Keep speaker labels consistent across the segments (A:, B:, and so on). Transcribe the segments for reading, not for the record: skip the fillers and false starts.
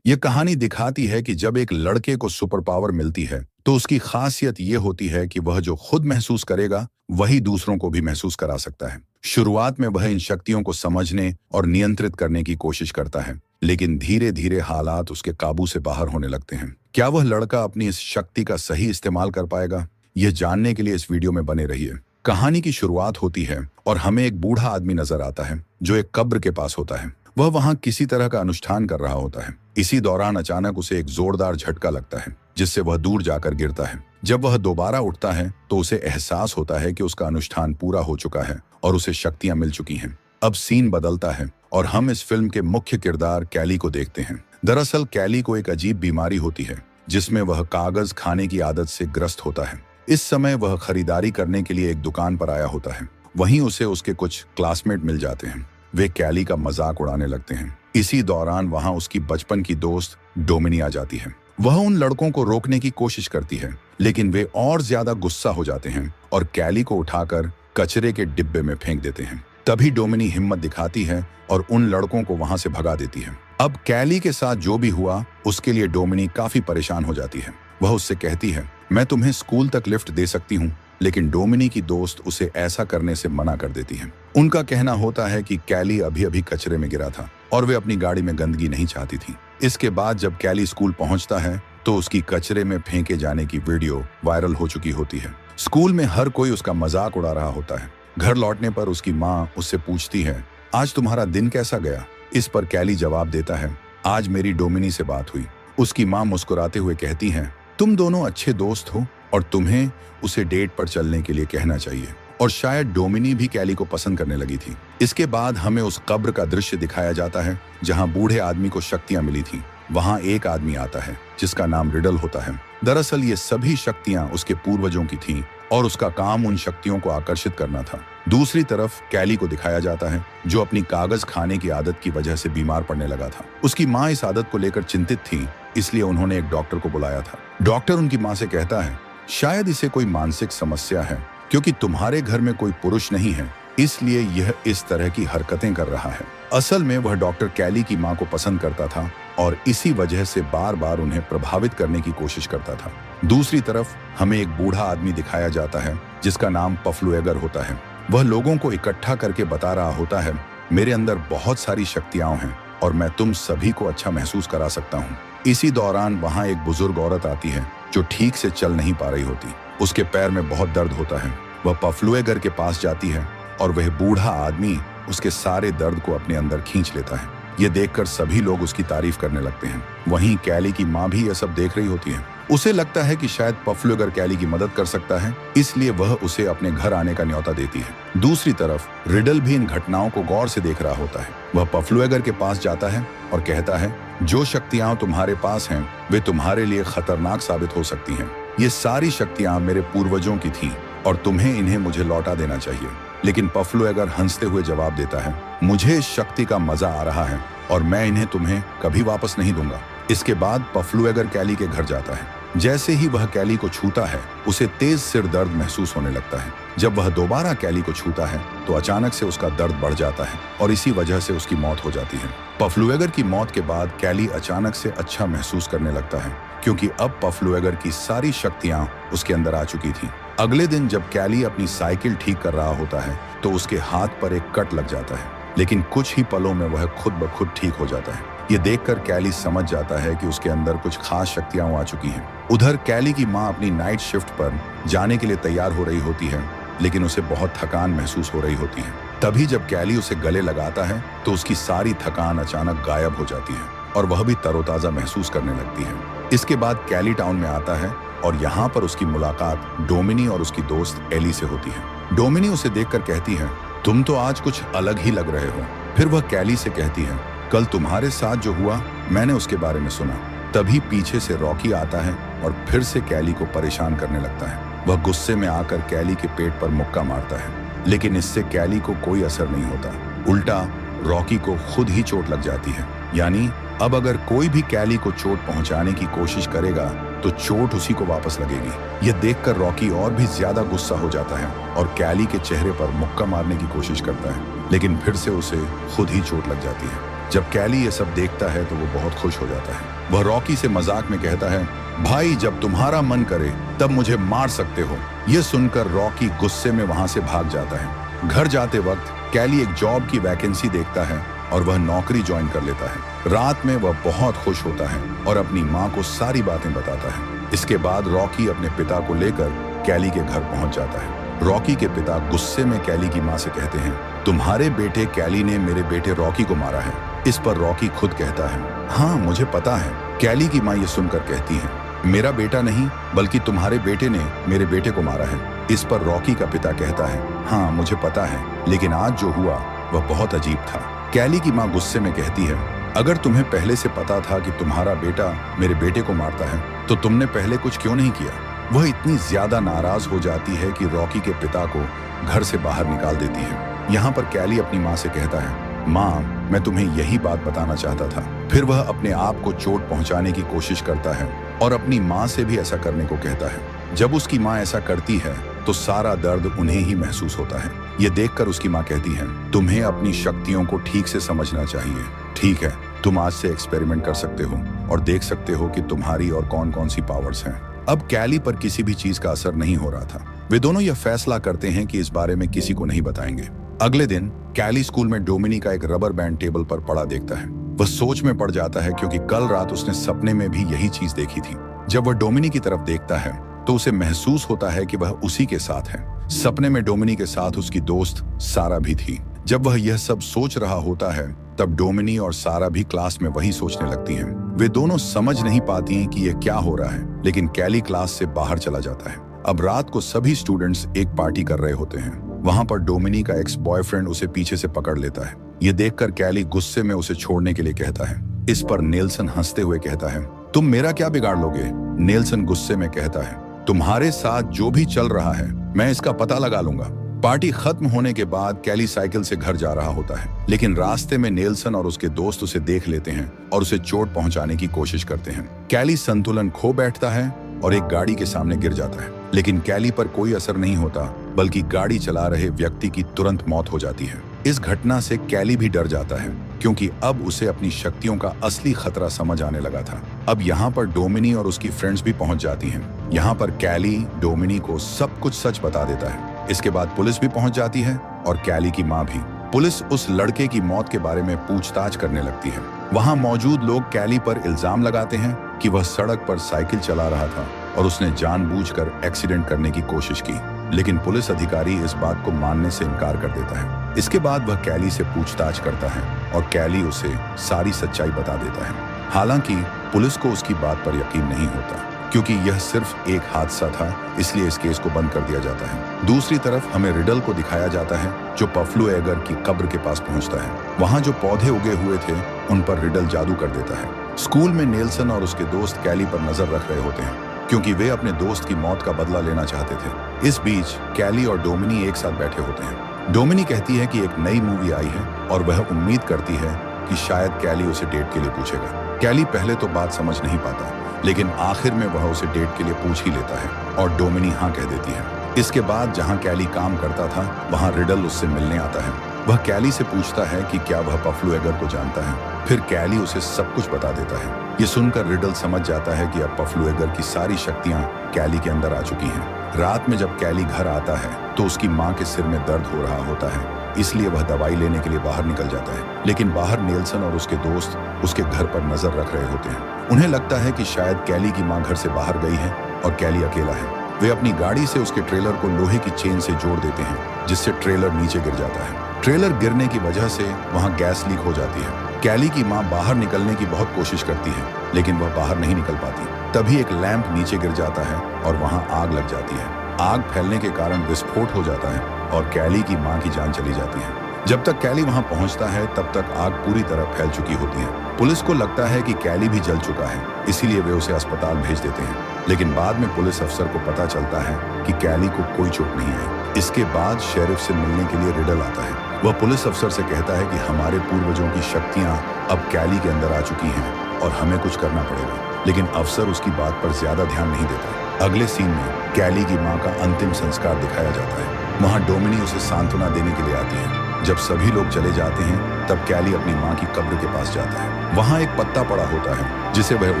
A: ये कहानी दिखाती है कि जब एक लड़के को सुपर पावर मिलती है तो उसकी खासियत ये होती है कि वह जो खुद महसूस करेगा वही दूसरों को भी महसूस करा सकता है। शुरुआत में वह इन शक्तियों को समझने और नियंत्रित करने की कोशिश करता है, लेकिन धीरे धीरे हालात उसके काबू से बाहर होने लगते हैं। क्या वह लड़का अपनी इस शक्ति का सही इस्तेमाल कर पाएगा? यह जानने के लिए इस वीडियो में बने रहिए। कहानी की शुरुआत होती है और हमें एक बूढ़ा आदमी नजर आता है जो एक कब्र के पास होता है। वह वहां किसी तरह का अनुष्ठान कर रहा होता है। इसी दौरान अचानक उसे एक जोरदार झटका लगता है जिससे वह दूर जाकर गिरता है। जब वह दोबारा उठता है तो उसे एहसास होता है कि उसका अनुष्ठान पूरा हो चुका है और उसे शक्तियां मिल चुकी हैं। अब सीन बदलता है और हम इस फिल्म के मुख्य किरदार कैली को देखते हैं। दरअसल कैली को एक अजीब बीमारी होती है जिसमें वह कागज खाने की आदत से ग्रस्त होता है। इस समय वह खरीदारी करने के लिए एक दुकान पर आया होता है। वहीं उसे उसके कुछ क्लासमेट मिल जाते हैं। वे कैली का मजाक उड़ाने लगते हैं। इसी दौरान वहां उसकी बचपन की दोस्त डोमिनी आ जाती है। वह उन लड़कों को रोकने की कोशिश करती है, लेकिन वे और ज्यादा गुस्सा हो जाते हैं और कैली को उठाकर कचरे के डिब्बे में फेंक देते हैं। तभी डोमिनी हिम्मत दिखाती है और उन लड़कों को वहां से भगा देती है। अब कैली के साथ जो भी हुआ उसके लिए डोमिनी काफी परेशान हो जाती है। वह उससे कहती है, मैं तुम्हें स्कूल तक लिफ्ट दे सकती हूँ, लेकिन डोमिनी की दोस्त उसे ऐसा करने से मना कर देती है। उनका कहना होता है कि कैली अभी अभी कचरे में गिरा था और वे अपनी गाड़ी में गंदगी नहीं चाहती थी। इसके बाद जब कैली स्कूल पहुंचता है तो उसकी कचरे में फेंके जाने की वीडियो वायरल हो चुकी होती है। स्कूल में हर कोई उसका मजाक उड़ा रहा होता है। घर लौटने पर उसकी माँ उससे पूछती है, आज तुम्हारा दिन कैसा गया? इस पर कैली जवाब देता है, आज मेरी डोमिनी से बात हुई। उसकी माँ मुस्कुराते हुए कहती है, तुम दोनों अच्छे दोस्त हो और तुम्हें उसे डेट पर चलने के लिए कहना चाहिए। और शायद डोमिनी भी कैली को पसंद करने लगी थी। इसके बाद हमें उस कब्र का दृश्य दिखाया जाता है जहां बूढ़े आदमी को शक्तियां मिली थी। वहां एक आदमी आता है जिसका नाम रिडल होता है। दरअसल ये सभी शक्तियां उसके पूर्वजों की थीं और उसका काम उन शक्तियों को आकर्षित करना था। दूसरी तरफ कैली को दिखाया जाता है जो अपनी कागज खाने की आदत की वजह से बीमार पड़ने लगा था। उसकी माँ इस आदत को लेकर चिंतित थी, इसलिए उन्होंने एक डॉक्टर को बुलाया था। डॉक्टर उनकी माँ से कहता है, शायद इसे कोई मानसिक समस्या है, क्योंकि तुम्हारे घर में कोई पुरुष नहीं है, इसलिए यह इस तरह की हरकतें कर रहा है। असल में वह डॉक्टर कैली की मां को पसंद करता था और इसी वजह से बार बार उन्हें प्रभावित करने की कोशिश करता था। दूसरी तरफ हमें एक बूढ़ा आदमी दिखाया जाता है जिसका नाम पफ्लुएगर होता है। वह लोगों को इकट्ठा करके बता रहा होता है, मेरे अंदर बहुत सारी शक्तियां हैं और मैं तुम सभी को अच्छा महसूस करा सकता हूँ। इसी दौरान वहाँ एक बुजुर्ग औरत आती है जो ठीक से चल नहीं पा रही होती। उसके पैर में बहुत दर्द होता है। वह पफ्लुएगर के पास जाती है और वह बूढ़ा आदमी उसके सारे दर्द को अपने अंदर खींच लेता है। ये देखकर सभी लोग उसकी तारीफ करने लगते हैं। वहीं कैली की माँ भी यह सब देख रही होती है। उसे लगता है कि शायद पफ्लुएगर कैली की मदद कर सकता है, इसलिए वह उसे अपने घर आने का न्योता देती है। दूसरी तरफ रिडल भी इन घटनाओं को गौर से देख रहा होता है। वह पफ्लुएगर के पास जाता है और कहता है, जो शक्तियां तुम्हारे पास हैं वे तुम्हारे लिए खतरनाक साबित हो सकती हैं। ये सारी शक्तियां मेरे पूर्वजों की थीं और तुम्हें इन्हें मुझे लौटा देना चाहिए। लेकिन पफ्लुएगर हंसते हुए जवाब देता है, मुझे इस शक्ति का मजा आ रहा है और मैं इन्हें तुम्हें कभी वापस नहीं दूंगा। इसके बाद पफ्लुएगर कैली के घर जाता है। जैसे ही वह कैली को छूता है उसे तेज सिर दर्द महसूस होने लगता है। जब वह दोबारा कैली को छूता है तो अचानक से उसका दर्द बढ़ जाता है और इसी वजह से उसकी मौत हो जाती है। पफ्लुएगर की मौत के बाद कैली अचानक से अच्छा महसूस करने लगता है क्योंकि अब पफ्लुएगर की सारी शक्तियां उसके अंदर आ चुकी थी। अगले दिन जब कैली अपनी साइकिल ठीक कर रहा होता है तो उसके हाथ पर एक कट लग जाता है, लेकिन कुछ ही पलों में वह खुद ब खुद ठीक हो जाता है। ये देखकर कैली समझ जाता है कि उसके अंदर कुछ खास शक्तियां आ चुकी हैं। उधर कैली की माँ अपनी नाइट शिफ्ट पर जाने के लिए तैयार हो रही होती है, लेकिन उसे बहुत थकान महसूस हो रही होती है। तभी जब कैली उसे गले लगाता है तो उसकी सारी थकान अचानक गायब हो जाती है और वह भी तरोताजा महसूस करने लगती है। इसके बाद कैली टाउन में आता है और यहाँ पर उसकी मुलाकात डोमिनी और उसकी दोस्त एली से होती है। डोमिनी उसे देखकर कहती है, तुम तो आज कुछ अलग ही लग रहे हो। फिर वह कैली से कहती है, कल तुम्हारे साथ जो हुआ मैंने उसके बारे में सुना। तभी पीछे से रॉकी आता है और फिर से कैली को परेशान करने लगता है। वह गुस्से में आकर कैली के पेट पर मुक्का मारता है, लेकिन इससे कैली को कोई असर नहीं होता। उल्टा रॉकी को खुद ही चोट लग जाती है। यानी अब अगर कोई भी कैली को चोट पहुंचाने की कोशिश करेगा तो चोट उसी को वापस लगेगी। यह देखकर रॉकी और भी ज्यादा गुस्सा हो जाता है और कैली के चेहरे पर मुक्का मारने की कोशिश करता है, लेकिन फिर से उसे खुद ही चोट लग जाती है। जब कैली ये सब देखता है तो वो बहुत खुश हो जाता है। वह रॉकी से मजाक में कहता है, भाई जब तुम्हारा मन करे तब मुझे मार सकते हो। ये सुनकर रॉकी गुस्से में वहां से भाग जाता है। घर जाते वक्त कैली एक जॉब की वैकेंसी देखता है और वह नौकरी ज्वाइन कर लेता है। रात में वह बहुत खुश होता है और अपनी माँ को सारी बातें बताता है। इसके बाद रॉकी अपने पिता को लेकर कैली के घर पहुंच जाता है। रॉकी के पिता गुस्से में कैली की माँ से कहते हैं, तुम्हारे बेटे कैली ने मेरे बेटे रॉकी को मारा है। इस पर रॉकी खुद कहता है, हाँ मुझे पता है। कैली की माँ ये सुनकर कहती है, मेरा बेटा नहीं बल्कि तुम्हारे बेटे ने मेरे बेटे को मारा है। इस पर रॉकी का पिता कहता है, हाँ मुझे पता है, लेकिन आज जो हुआ वह बहुत अजीब था। कैली की माँ गुस्से में कहती है, अगर तुम्हें पहले से पता था कि तुम्हारा बेटा मेरे बेटे को मारता है तो तुमने पहले कुछ क्यों नहीं किया। वह इतनी ज्यादा नाराज हो जाती है कि रॉकी के पिता को घर से बाहर निकाल देती है। यहाँ पर कैली अपनी माँ से कहता है, माँ मैं तुम्हें यही बात बताना चाहता था। फिर वह अपने आप को चोट पहुंचाने की कोशिश करता है और अपनी माँ से भी ऐसा करने को कहता है। जब उसकी माँ ऐसा करती है तो सारा दर्द उन्हें ही महसूस होता है। ये देखकर उसकी माँ कहती है, तुम्हें अपनी शक्तियों को ठीक से समझना चाहिए। ठीक है, तुम आज से एक्सपेरिमेंट कर सकते हो और देख सकते हो कि तुम्हारी और कौन कौन सी पावर्स हैं। अब कैली पर किसी भी चीज का असर नहीं हो रहा था। वे दोनों यह फैसला करते हैं कि इस बारे में किसी को नहीं बताएंगे। अगले दिन कैली स्कूल में डोमिनी का एक रबर बैंड टेबल पर पड़ा देखता है। वह सोच में पड़ जाता है क्योंकि कल रात उसने सपने में भी यही चीज देखी थी। जब वह डोमिनी की तरफ देखता है तो उसे महसूस होता है कि वह उसी के साथ है। सपने में डोमिनी के साथ उसकी दोस्त सारा भी थी। जब वह यह सब सोच रहा होता है तब डोमिनी और सारा भी क्लास में वही सोचने लगती हैं। वे दोनों समझ नहीं पाती हैं कि यह क्या हो रहा है, लेकिन कैली क्लास से बाहर चला जाता है। अब रात को सभी स्टूडेंट्स एक पार्टी कर रहे होते हैं। वहां पर डोमिनी का एक्स बॉयफ्रेंड उसे पीछे से पकड़ लेता है। ये देखकर कैली गुस्से में उसे छोड़ने के लिए कहता है। इस पर नेल्सन हंसते हुए कहता है, तुम मेरा क्या बिगाड़ लोगे। नेल्सन गुस्से में कहता है, तुम्हारे साथ जो भी चल रहा है मैं इसका पता लगा लूंगा। पार्टी खत्म होने के बाद कैली साइकिल से घर जा रहा होता है, लेकिन रास्ते में नेल्सन और उसके दोस्त उसे देख लेते हैं और उसे चोट पहुंचाने की कोशिश करते हैं। कैली संतुलन खो बैठता है और एक गाड़ी के सामने गिर जाता है, लेकिन कैली पर कोई असर नहीं होता, बल्कि गाड़ी चला रहे व्यक्ति की तुरंत मौत हो जाती है। इस घटना से कैली भी डर जाता है क्योंकि अब उसे अपनी शक्तियों का असली खतरा समझ आने लगा था। अब यहाँ पर डोमिनी और उसकी फ्रेंड्स भी पहुंच जाती हैं। यहाँ पर कैली डोमिनी को सब कुछ सच बता देता है। इसके बाद पुलिस भी पहुंच जाती है और कैली की माँ भी। पुलिस उस लड़के की मौत के बारे में पूछताछ करने लगती है। वहां मौजूद लोग कैली पर इल्जाम लगाते हैं कि वह सड़क पर साइकिल चला रहा था और उसने जानबूझकर एक्सीडेंट करने की कोशिश की, लेकिन पुलिस अधिकारी इस बात को मानने से इनकार कर देता है। इसके बाद वह कैली से पूछताछ करता है और कैली उसे सारी सच्चाई बता देता है। हालांकि पुलिस को उसकी बात पर यकीन नहीं होता क्योंकि यह सिर्फ एक हादसा था, इसलिए इस केस को बंद कर दिया जाता है। दूसरी तरफ हमें रिडल को दिखाया जाता है जो पफ्लू एगर की कब्र के पास पहुंचता है। वहां जो पौधे उगे हुए थे उन पर रिडल जादू कर देता है। स्कूल में नेल्सन और उसके दोस्त कैली पर नजर रख रहे होते हैं क्योंकि वे अपने दोस्त की मौत का बदला लेना चाहते थे। इस बीच कैली और डोमिनी एक साथ बैठे होते हैं। डोमिनी कहती है कि एक नई मूवी आई है और वह उम्मीद करती है कि शायद कैली उसे डेट के लिए पूछेगा। कैली पहले तो बात समझ नहीं पाता, लेकिन आखिर में वह उसे डेट के लिए पूछ ही लेता है और डोमिनी हाँ कह देती है। इसके बाद जहां कैली काम करता था वहां रिडल उससे मिलने आता है। वह कैली से पूछता है कि क्या वह पफ्लू एगर को जानता है। फिर कैली उसे सब कुछ बता देता है। ये सुनकर रिडल समझ जाता है कि अब पफ्लू एगर की सारी शक्तियां कैली के अंदर आ चुकी हैं। रात में जब कैली घर आता है तो उसकी माँ के सिर में दर्द हो रहा होता है, इसलिए वह दवाई लेने के लिए बाहर निकल जाता है। लेकिन बाहर नेल्सन और उसके दोस्त उसके घर पर नजर रख रहे होते हैं। उन्हें लगता है कि शायद कैली की माँ घर से बाहर गई है और कैली अकेला है। वे अपनी गाड़ी से उसके ट्रेलर को लोहे की चेन से जोड़ देते हैं, जिससे ट्रेलर नीचे गिर जाता है। ट्रेलर गिरने की वजह से वहां गैस लीक हो जाती है। कैली की माँ बाहर निकलने की बहुत कोशिश करती है, लेकिन वह बाहर नहीं निकल पाती। तभी एक लैंप नीचे गिर जाता है और वहां आग लग जाती है। आग फैलने के कारण विस्फोट हो जाता है और कैली की माँ की जान चली जाती है। जब तक कैली वहां पहुंचता है तब तक आग पूरी तरह फैल चुकी होती है। पुलिस को लगता है कि कैली भी जल चुका है, इसीलिए वे उसे अस्पताल भेज देते हैं। लेकिन बाद में पुलिस अफसर को पता चलता है कि कैली को कोई चोट नहीं आई। इसके बाद शेरिफ से मिलने के लिए रिडल आता है। वह पुलिस अफसर से कहता है कि हमारे पूर्वजों की शक्तियां अब कैली के अंदर आ चुकी हैं और हमें कुछ करना पड़ेगा, लेकिन अफसर उसकी बात पर ज्यादा ध्यान नहीं देता। अगले सीन में कैली की माँ का अंतिम संस्कार दिखाया जाता है। वहाँ डोमिनी उसे सांत्वना देने के लिए आती है। जब सभी लोग चले जाते हैं तब कैली अपनी माँ की कब्र के पास जाता है। वहाँ एक पत्ता पड़ा होता है जिसे वह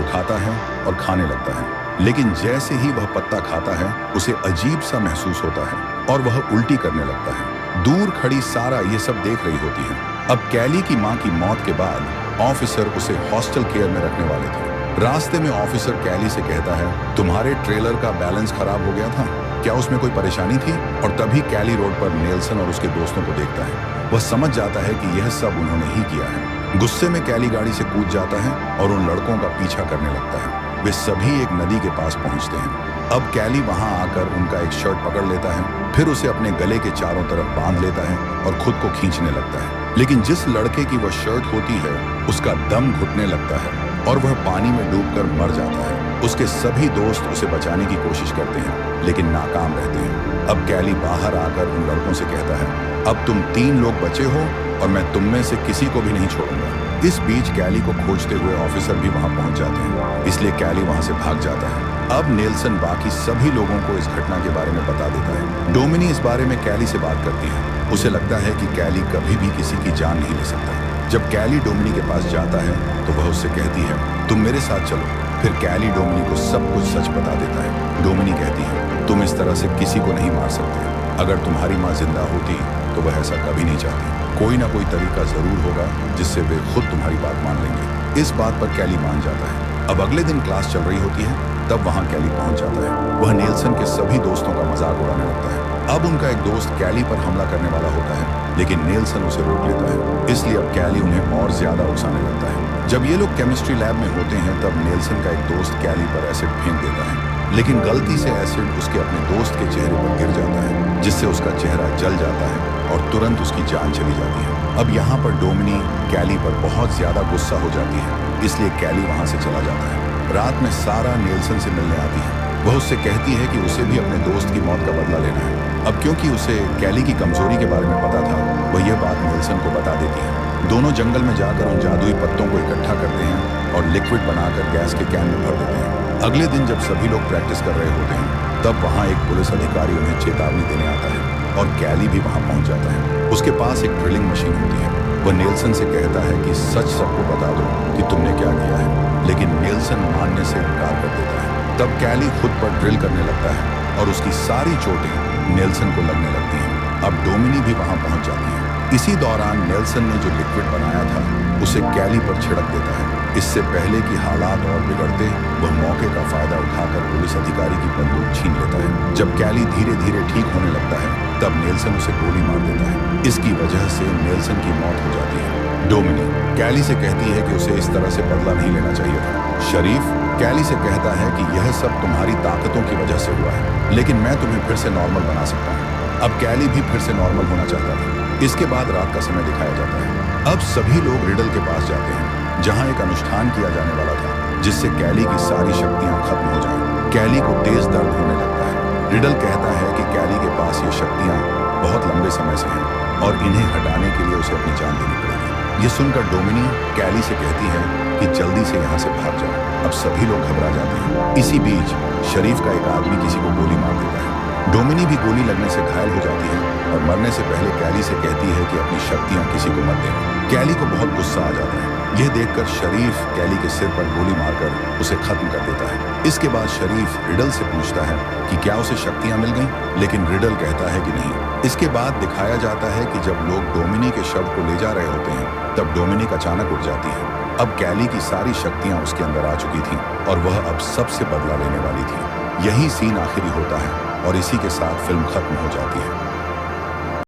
A: उठाता है और खाने लगता है, लेकिन जैसे ही वह पत्ता खाता है उसे अजीब सा महसूस होता है और वह उल्टी करने लगता है। दूर खड़ी सारा ये सब देख रही होती है। अब कैली की माँ की मौत के बाद ऑफिसर उसे हॉस्टल केयर में रखने वाले थे। रास्ते में ऑफिसर कैली से कहता है, तुम्हारे ट्रेलर का बैलेंस खराब हो गया था, क्या उसमें कोई परेशानी थी? और तभी कैली रोड पर नेल्सन और उसके दोस्तों को देखता है। वह समझ जाता है कि यह सब उन्होंने ही किया है। गुस्से में कैली गाड़ी से कूद जाता है और उन लड़कों का पीछा करने लगता है। वे सभी एक नदी के पास पहुंचते हैं। अब कैली वहां आकर उनका एक शर्ट पकड़ लेता है, फिर उसे अपने गले के चारों तरफ बांध लेता है और खुद को खींचने लगता है। लेकिन जिस लड़के की वह शर्ट होती है उसका दम घुटने लगता है और वह पानी में डूबकर मर जाता है। उसके सभी दोस्त उसे बचाने की कोशिश करते हैं लेकिन नाकाम रहते हैं। अब कैली बाहर आकर उन लड़कों से कहता है, अब तुम 3 लोग बचे हो और मैं तुम में से किसी को भी नहीं छोड़ूंगा। इस बीच कैली को खोजते हुए ऑफिसर भी वहां पहुंच जाते हैं, इसलिए कैली वहां से भाग जाता है। अब नेल्सन बाकी सभी लोगों को इस घटना के बारे में बता देता है। डोमिनी इस बारे में कैली से बात करती है। उसे लगता है कि कैली कभी भी किसी की जान नहीं ले सकता। जब कैली डोमिनी के पास जाता है तो वह उससे कहती है, तुम मेरे साथ चलो। फिर कैली डोमिनी को सब कुछ सच बता देता है। डोमिनी कहती है, तुम इस तरह से किसी को नहीं मार सकते। अगर तुम्हारी माँ जिंदा होती तो वह ऐसा कभी नहीं चाहती। कोई ना कोई तरीका जरूर होगा जिससे वे खुद तुम्हारी बात मान लेंगे। इस बात पर कैली मान जाता है। अब अगले दिन क्लास चल रही होती है, तब वहां कैली पहुंच जाता है। वह नेल्सन के सभी दोस्तों का मजाक उड़ाने लगता है। अब उनका एक दोस्त कैली पर हमला करने वाला होता है, लेकिन नेल्सन उसे रोक लेता है। इसलिए अब कैली उन्हें और ज्यादा उकसाने लगता है। जब ये लोग केमिस्ट्री लैब में होते हैं तब नेल्सन का एक दोस्त कैली पर एसिड फेंक देता है, लेकिन गलती से एसिड उसके अपने दोस्त के चेहरे पर गिर जाता है, जिससे उसका चेहरा जल जाता है और तुरंत उसकी जान चली जाती है। अब यहाँ पर डोमिनी कैली पर बहुत ज्यादा गुस्सा हो जाती है, इसलिए कैली वहां से चला जाता है। रात में सारा नेल्सन से मिलने आती है। वह उससे कहती है कि उसे भी अपने दोस्त की मौत का बदला लेना है। अब क्योंकि उसे कैली की कमजोरी के बारे में पता था, वह यह बात नेल्सन को बता देती है। दोनों जंगल में जाकर उन जादुई पत्तों को इकट्ठा करते हैं और लिक्विड बनाकर गैस के कैन में भर देते हैं। अगले दिन जब सभी लोग प्रैक्टिस कर रहे होते हैं तब वहाँ एक पुलिस अधिकारी उन्हें चेतावनी देने आता है और कैली भी वहाँ पहुँच जाता है। उसके पास एक ड्रिलिंग मशीन होती है। वह नेल्सन से कहता है कि सच सबको बता दो कि तुमने क्या किया है, लेकिन नेल्सन मानने से इनकार कर देता है। तब कैली खुद पर ड्रिल करने लगता है और उसकी सारी चोटें नेल्सन को लगने लगती हैं। अब डोमिनी भी वहां पहुंच जाती है। इसी दौरान नेल्सन ने जो लिक्विड बनाया था उसे कैली पर छिड़क देता है। इससे पहले कि हालात और बिगड़ते, वह मौके का फायदा उठाकर पुलिस अधिकारी की बंदूक छीन लेता है। जब कैली धीरे धीरे ठीक होने लगता है तब नेल्सन उसे गोली मार देता है। इसकी वजह से नेल्सन की मौत हो जाती है। डोमिनी कैली से कहती है कि उसे इस तरह से बदला नहीं लेना चाहिए था। शरीफ कैली से कहता है कि यह सब तुम्हारी ताकतों की वजह से हुआ है, लेकिन मैं तुम्हें फिर से नॉर्मल बना सकता हूँ। अब कैली भी फिर से नॉर्मल होना चाहता था। इसके बाद रात का समय दिखाया जाता है। अब सभी लोग रिडल के पास जाते हैं, जहाँ एक अनुष्ठान किया जाने वाला था जिससे कैली की सारी शक्तियाँ खत्म हो जाएं। कैली को तेज दर्द होने लगता है। रिडल कहता है कि कैली के पास ये शक्तियाँ बहुत लंबे समय से हैं और इन्हें हटाने के लिए उसे अपनी जान देनी पड़ेगी। ये सुनकर डोमिनी कैली से कहती है कि जल्दी से यहाँ से भाग जाओ। अब सभी लोग घबरा जाते हैं। इसी बीच शरीफ का एक आदमी किसी को गोली मार देता है। डोमिनी भी गोली लगने से घायल हो जाती है और मरने से पहले कैली से कहती है कि अपनी शक्तियाँ किसी को मत देना। कैली को बहुत गुस्सा आ जाता है। यह देखकर शरीफ कैली के सिर पर गोली मारकर उसे खत्म कर देता है। इसके बाद शरीफ रिडल से पूछता है कि क्या उसे शक्तियाँ मिल गईं? लेकिन रिडल कहता है कि नहीं। इसके बाद दिखाया जाता है कि जब लोग डोमिनी के शव को ले जा रहे होते हैं तब डोमिनिक अचानक उठ जाती है। अब कैली की सारी शक्तियाँ उसके अंदर आ चुकी थीं और वह अब सबसे बदला लेने वाली थी। यही सीन आखिरी होता है और इसी के साथ फिल्म खत्म हो जाती है।